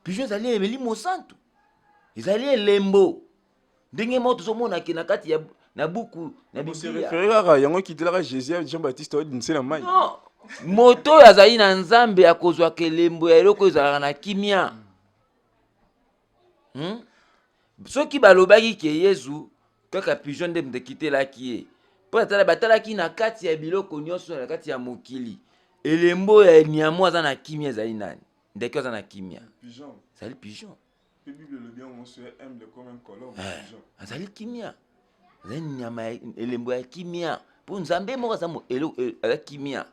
pigeon ezali elimo santu ezali elembo ndenge moko tozomona ke na kati ya na buku na Biblia référera yango kitelaka Jésus Jean-Baptiste odi nsena mai non moto azali na nzambe akozwa kelembo ya eloko ezalaka na kimia soki balobaki ke Yesu kaka pigeon nde mtekitelaki ye mpo batalaki na kati ya biloko nyonso na kati ya mokili elembo ya niamo aza na kimia ezali nani ndeke aza na kimia pigeon ezali pigeon pe Bible le bien on se aime comme un colombe pigeon azali kimia ezali nyama elembo ya kimia mpo nzambe moko aza kimia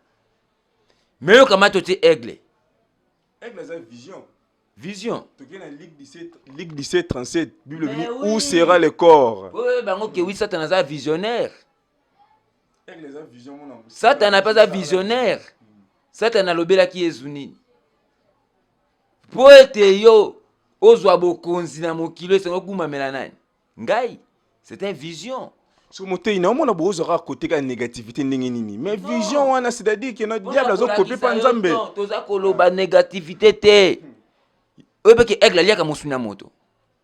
mais yo kama to te aigle eza vision toke na Ligue 17 37 Bible dit où sera le corps bango ke oui Satan aza visionnaire eza vision mona Satan n'a pas aza visionnaire Satan alobelaki Yesu nini po ete yo ozwa bokonzi na mokilo esengo kumamela nani ngai C'est une vision. So moté ina mona bozo ka côté ka négativité ndenge nini. Mais vision wana c'est-à-dire que notre diable azo copier pa nzambe. Non, toza koloba négativité te. Obe ke aigle aliaka musuna moto.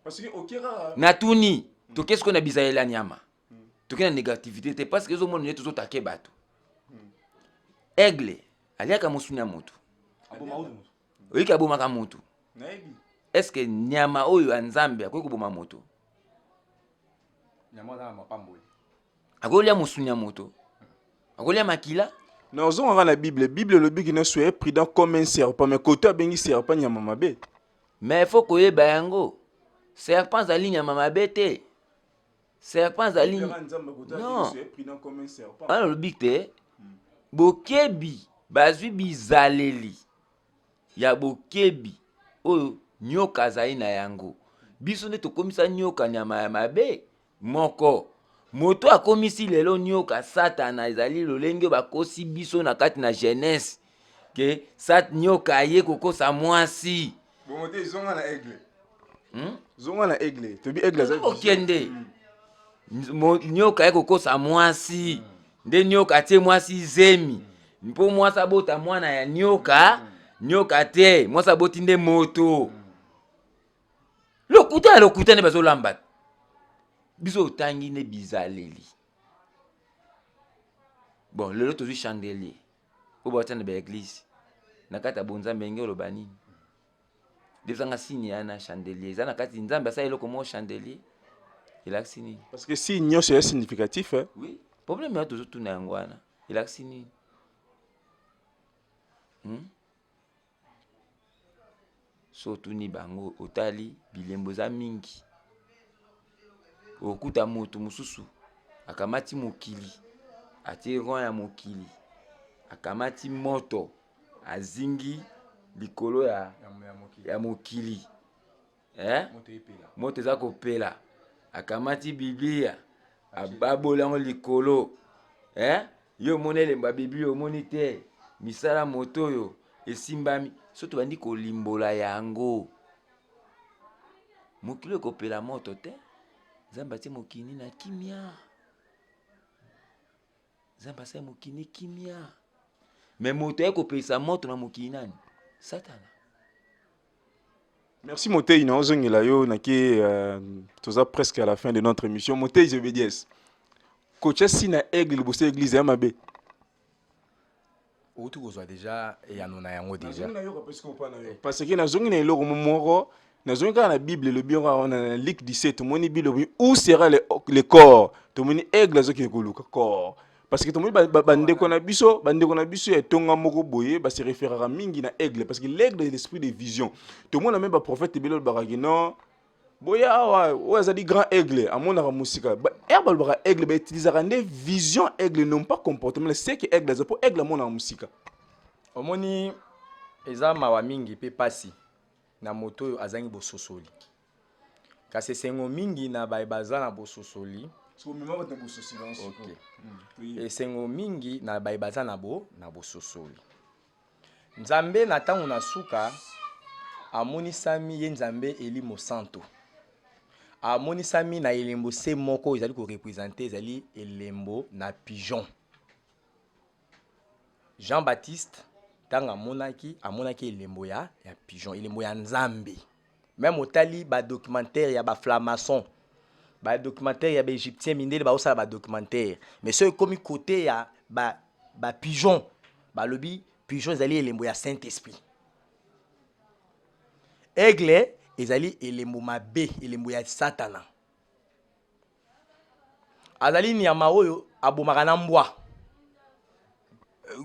Parce que okera Natuni, to qu'est-ce qu'on a bisaela nyama. To kena négativité te parce que zo mona neto zo take bato. Aigle aliaka musuna moto. aboma ozo. Oyika abomaka moto. Na ebi. Est-ce que nyama oyo ya nzambe akoki koboma moto? Nyama na mapamboli. Akolia musunya moto. Akolia makila. Na ozonga na Bible lobi ki na soyez prudent comme un serpent mais côté bengi serpent nyama mabe. Mais il faut koyeba yango. Serpent zali nyama mabe te. Serpent zali non. Soyez prudent comme un serpent. Ana lobi te. Bokebi bazwi bizaleli. Ya bokebi oyo nyoka zali na yango. Biso nde tokomisa nyoka nyama ya mabe moko. Moto akomisi lelo nyoka satana ezali lolenge bakosi biso na kati na jeunesse ke sat nyoka aye kokosa mwasi. Bon moté zonga na aigle. Zonga na aigle. Tobi aigle za okende. Nyoka aye kokosa mwasi. Nde nyoka atie mwasi zemi. Mpo mwasa bota mwana ya nyoka, nyoka te, mwasa boti nde moto. Lokuta ne bazo lamba. Biso otangi ne bizaleli. Bon, lelo tozwi chandelier. Ko ba tana ba église. Na kata bonzambe ngelo banini. Devanga signe yana chandelier. Zana kati nzambe asa eloko mo chandelier. Il a signé. Parce que si nyo c'est significatif hein. Oui. Problème ya tozo tuna yangwana. Il a signé. So tuni bango otali bilembo za mingi. Okuta moto mususu akamati mokili atie ron ya mokili akamati moto azingi likolo ya mokili moto eza kopela akamati biblia ababolango likolo yo mona elemba biblia omoni te misala moto oyo esimbami soto bandi kolimbola yango mokili ekopela moto te. Zamba te mokini na kimia. Zamba se mokini kimia. Mais moto eko pesa moto na mokini nani? Satana. Merci moté ina ozongela yo na ki toza presque à la fin de notre émission. Moté Jebedies. Coach si na aigle bosse église ya mabe. Outu kozwa déjà et anona yango déjà. Parce que na zongi na eloko moko. Nazongi kaka na Bible le bien na Luc 17 moni Bible où sera le corps to moni aigle zo ki koluka corps parce que to moni bandeko na biso ya tonga moko boye ba se référera mingi na aigle parce que l'aigle est l'esprit de vision to moni même ba prophète belol baraki non boya wa za di grand aigle amona ka musika ba herbal bara aigle ba utiliser des vision aigle non pas comportement c'est que aigle za pour aigle mona musika omoni eza mawa mingi pe pasi na moto oyo azangi bososoli kasi esengo mingi na baza na bososoli esengo mingi na baza na bososoli nzambe na ntango na suka amonisami ye nzambe eli mosanto amonisami na elembo se moko ezali korepresente ezali elembo na pigeon Jean-Baptiste tanga amonaki elembo ya pigeon elembo ya nzambe même otali ba documentaire ya ba flamason ba documentaire ya ba égyptien mindele ba osala ba documentaire mais ce comme côté ya ba pigeon ba lobi pigeon ezali elembo ya Saint-Esprit aigle ezali elembo mabe elembo ya satana azali nyama oyo abomaka na mbwa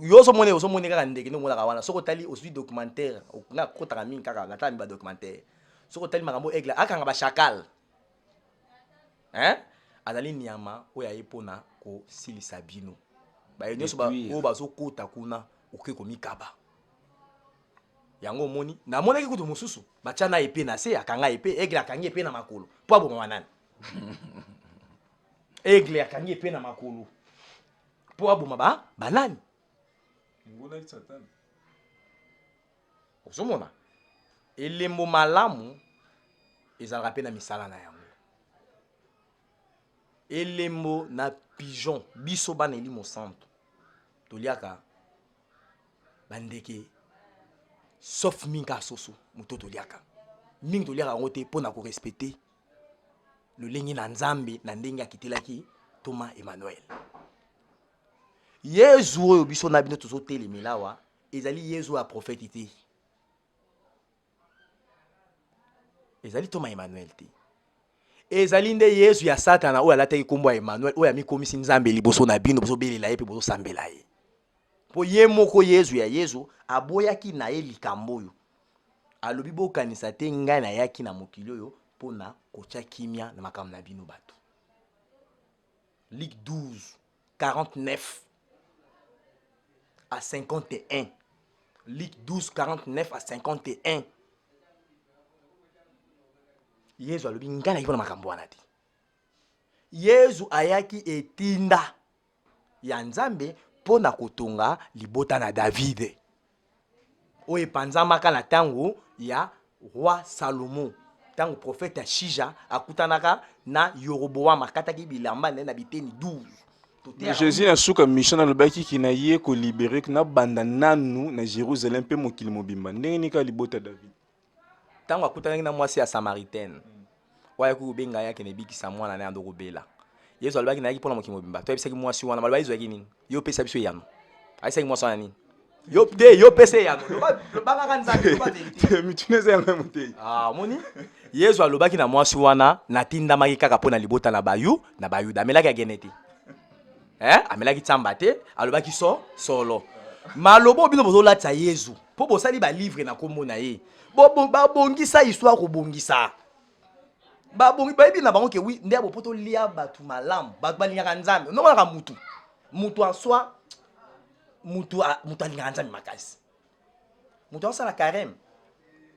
yo so moni kaka ndeke no mona kawana soko tali aussi documentaire na kotaka mingi kaka na tali ba documentaire soko tali makambo aigle akanga ba chacal azali nyama oyo ayepona ko silisa bino ba nyonso ba o bazo kota kuna oke komikaba yango moni na monaki kutu mususu bachana epe na se akanga epe aigle akangi epe na makolo po aboma wanani aigle akangi epe na makolo po aboma banani ngona satana osomona elembo malamu ezalaka pe na misala na yango elembo na pigeon biso bana elimo santo toliaka bandeke sauf minga soso muto toliaka mingi toliaka ngo te pona ko respecter le lengi na nzambe na ndenge akitelaki Thomas Emmanuel. Yezu oyo biso na bino tozo telemela wa ezali Yezu a prophète te. Ezali Thomas Emmanuel te. Ezali nde Yezu ya Satana oyo alataki kombo ya Emmanuel oyo amikomisi nzambe liboso na bino bozo belela ye pe bozo sambela ye. Po ye moko Yezu ya Yezu aboyaki na ye likambo oyo. Alobi bokanisa te ngai na yaki na mokili oyo pona kotia kimia na makambo na bino bato. Luc 12 49 à 51. Luc 12 49 à 51. Yezu alobi ngai na yaki pona makambo wana te. Yezu ayaki etinda ya Nzambe pona kotonga libota na David. Oye panzamaka na tango ya roi Salomon. Tango prophète Ashija akutanaka na Yoroboam akataki bilamba na biteni 12. Jésus a souka mission na lobaki ki na ye ko libérer na banda nanu na Jérusalem pe mokili mobimba. Ndenge nika libota David. Tango akutanaki na mwasi ya Samaritaine. Waya ku benga yake ne bikisa mwana na ndoko bela. Yesu alobaki na yaki pona mokili mobimba. To yebisaki mwasi wana malobaki zo yaki nini? Yo pesa biso yano. Aisaki mwasi wana nini? Yo pesa yano. Lobaka kanzaki loba vérité. Mituneza yanga mutei. Ah moni? Yesu alobaki na mwasi wana natinda maki kaka pona libota na bayuda amelaki ageneti. Amelaki tsamba te alobaki solo. Malobo bino bozolatsa Yesu po bosali ba livre na kombo na ye. Babongisa histoire ko bongisa. Babongi bayibi na bango ke oui nde abopoto lia batu malamu babalingaka Nzambe. Non ka mutu. Mutu en soi mutu alingaka Nzambe makasi. Mutu en sala carême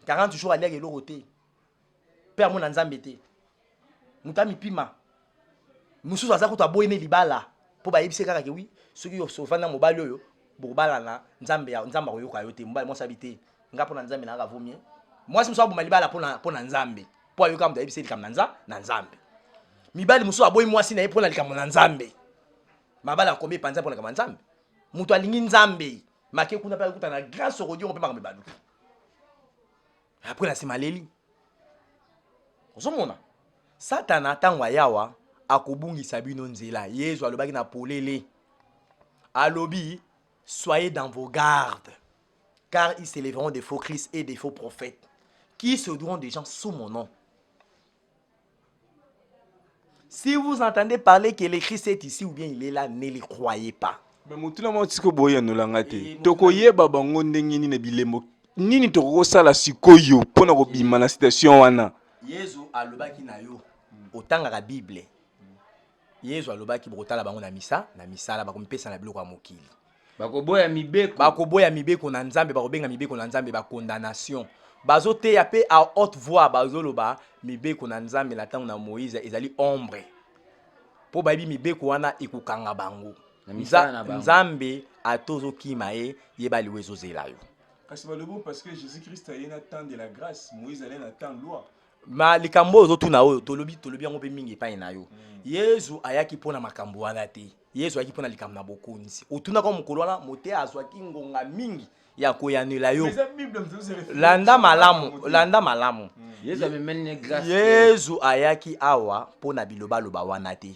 40 jours à l'ère l'oroté. Père mon Nzambe te. Muta mipima. Mususu aza ko to aboyene libala. Po ba yebise kaka ke oui, soki yo sofana mobali oyo, bobala na Nzambe ko yoka yo te, mobali mo sabite. Nga pona Nzambe na vomie. Moi si musu aboma libala pona Nzambe. Po ayoka mta yebise likam na Nzambe. Mibali musu aboyi mwasi na ye pona likam na Nzambe. Mabala kombi panza pona likam Nzambe. Mutu alingi Nzambe. Make kuna pa kuta na grâce au Dieu on peut pas mebalu. Après la semaleli. Ozomona. Satana tangwa yawa akobungisa bino nzela. Yesu alobaki na polele. Alobi, soyez dans vos gardes, car ils s'élèveront des faux Christ et des faux prophètes, qui séduiront des gens sous mon nom. Si vous entendez parler que le Christ est ici ou bien il est là, ne le croyez pas. Mais mutuna mo tsiko boya no langate. Tokoyeba bango ndenge ni ne bilembo. Nini tokosala sikoyo pona kobima na citation wana. Yesu alobaki na yo otanga ka Bible. Yesu alobaki bokotala bango na misala bakompesa na biloko ya mokili. Bakoboya mibeko na Nzambe bakobenga mibeko na Nzambe ba condamnation. Bazote ya pe à haute voix bazoloba mibeko na Nzambe na tango na Moïse ezali ombre. Po bayibi mibeko wana ikukanga bango. Nzambe atozo kimae yeba liwezo zela yo. Kasi balobo parce que Jésus-Christ a un temps de la grâce, Moïse a un temps loi. Ma likambo ozotu na oyo tolobi yango pe mingi epai na yo. Yesu ayaki pona makambo wana te. Yesu ayaki pona likambo na bokonzi. Otuna kwa mokolo wana mote azwaki ngonga mingi ya koyanela yo. Landa malamu. Yesu ayaki awa pona biloba wana te.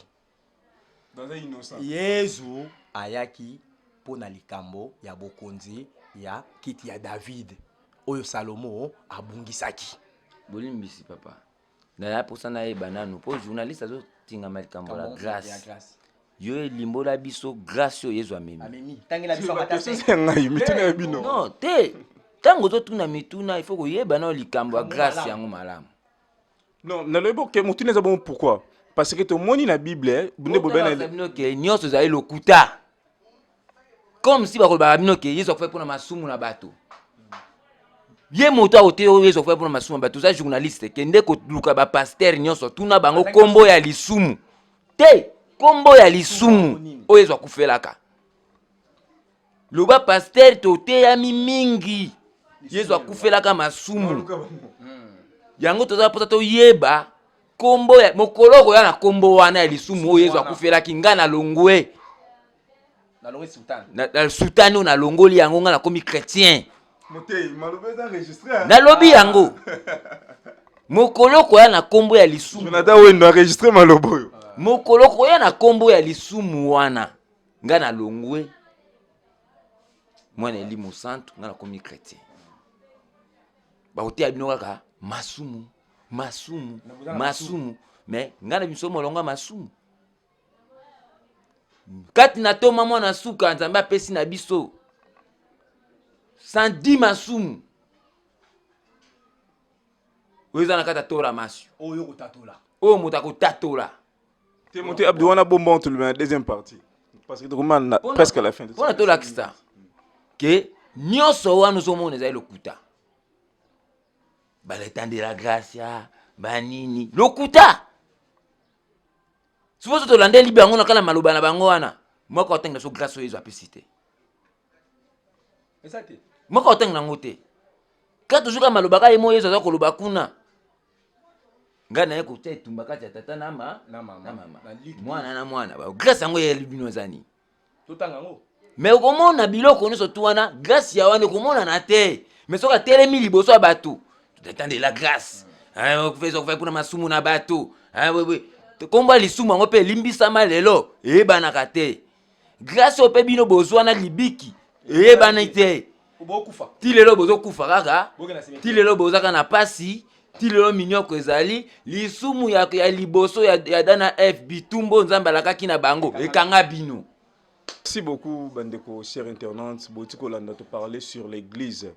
Yesu ayaki pona likambo ya bokonzi ya kiti ya David oyo Salomo abungisaki. Bolimbisi papa. Na ya posa na ye bananu po journaliste azo tinga malikambo la grâce. Yo limbola biso grâce yo Yesu amemi. Amemi. Tangela biso matase. Mituna bino. Non, te. Tango to tuna mituna il faut ko yeba na likambo ya grâce yango malamu. Non, na lebo ke mutuna za bon pourquoi? Parce que to moni na Bible, bunde bobena ke nyonso za lokuta. Comme si bakoloba bino ke Yesu fait pona masumu na bato. Ye moto ote o Yesu fait pona masumu na bato za journaliste kende ko luka ba pasteur nyonso tuna bango kombo ya lisumu. Te, kombo ya lisumu o Yesu akufelaka. Loba pasteur tote ya mingi. Yesu akufelaka masumu. Yango toza pota to yeba kombo ya mokolo koya na kombo wana ya lisumu oyo Yesu akufelaki nga na longwe na longi sultan na sultani oyo nalongoli yango nga nakomi chrétien Motei, maloba eza enregistré. nalobi yango mokolo koya na kombo ya lisumu Jonathan Wendo enregistré maloba oyo. mokolo koya na kombo ya lisumu wana nga na longwe mwana elimu santu nga nakomi chrétien bakoteya bino kaka masumu mais nga na biso molonga masumu kati na toma mwana suka nzambe apesi na biso 110 masumu oyo eza na kati ya tora masio oyo kotatola oyo moto akotatola T'es monté Abdou wana bonbon tout le deuxième partie. Parce que tu presque à la fin de mpona tolakisa ke nyonso wana ozomona ezali lokuta baletan de la gracia banini lokuta soki tolandeli bango na kala maloba na bango wana moko otengela so grâce oyo ezo apesi te eza te moko otengela yango te kaka tozuka maloba ka ye mo yesu aza koloba kuna ngai naye kotia etumba kati ya tata na mama mwana na mwana grâce yango eyeli bino eza nini totanga yango mais okomona biloko nyonso tu wana grâce ya wana okomonana te mais soki atelemi liboso ya bato totande la grâce okufai kuna masumu na bato kombo ya lisumu yango mpe elimbisama lelo eyebanaka te grâce oyo mpe bino bozwana libiki eyebani te ti lelo bozokufa kaka ti lelo bozaka na pasi ti lelo minyoko ezali lisumu ya liboso ya dana f bitumbo nzambe alakaki na bango ekanga bino. Merci beaucoup, Bandeko, chers internautes. Botiko Landa te parler sur l'église.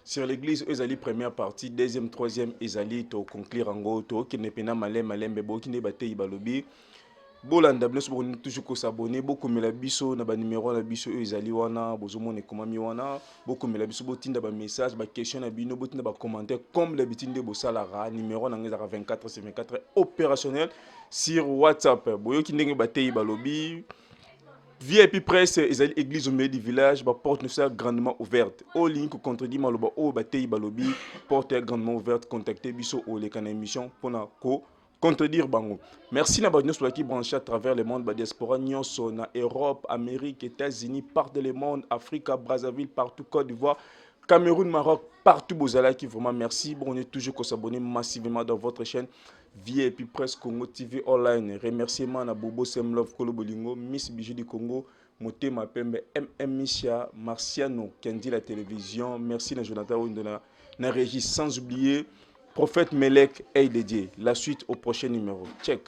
Sur l'église, Ezali première partie, deuxième, troisième, Ezali, to conclure en gros, to qui n'est pas malem, bebo qui n'est pas balobi. Bolanda, bien sûr, on toujours s'abonner, beaucoup mais la biso, na ba numéro na biso, Ezali wana, bozomo ne komami wana, beaucoup mais la biso, botinda ba message, ba question na bino, botinda ba commentaire, comme l'habitude de bosalara, numéro na ngeza 24 c'est 24 opérationnel sur WhatsApp. Boyo qui n'est pas balobi. VIP Presse, église au milieu du village, la porte nous sert grandement ouverte. Au link contredit maloba au batei balobi, porte est grandement ouverte. Contactez biso au les canaux émission pour na ko contredire bango. Merci na badino sur qui branché à travers le monde, ba diaspora nyonso na Europe, Amérique, États-Unis, partout le monde, Afrique, Brazzaville, partout Côte d'Ivoire, Cameroun, Maroc, partout Bozala qui vraiment merci. Bon, on est toujours qu'on s'abonne massivement dans votre chaîne VIP Presse Congo TV Online. Remerciements à Bobo Semlov Kolo Bolingo, Miss Bijou du Congo, Motema Pembe, MM Misha, Marciano, Kendi la télévision. Merci à Jonathan Windona, na régie sans oublier Prophète Melek Eidedie. La suite au prochain numéro. Check.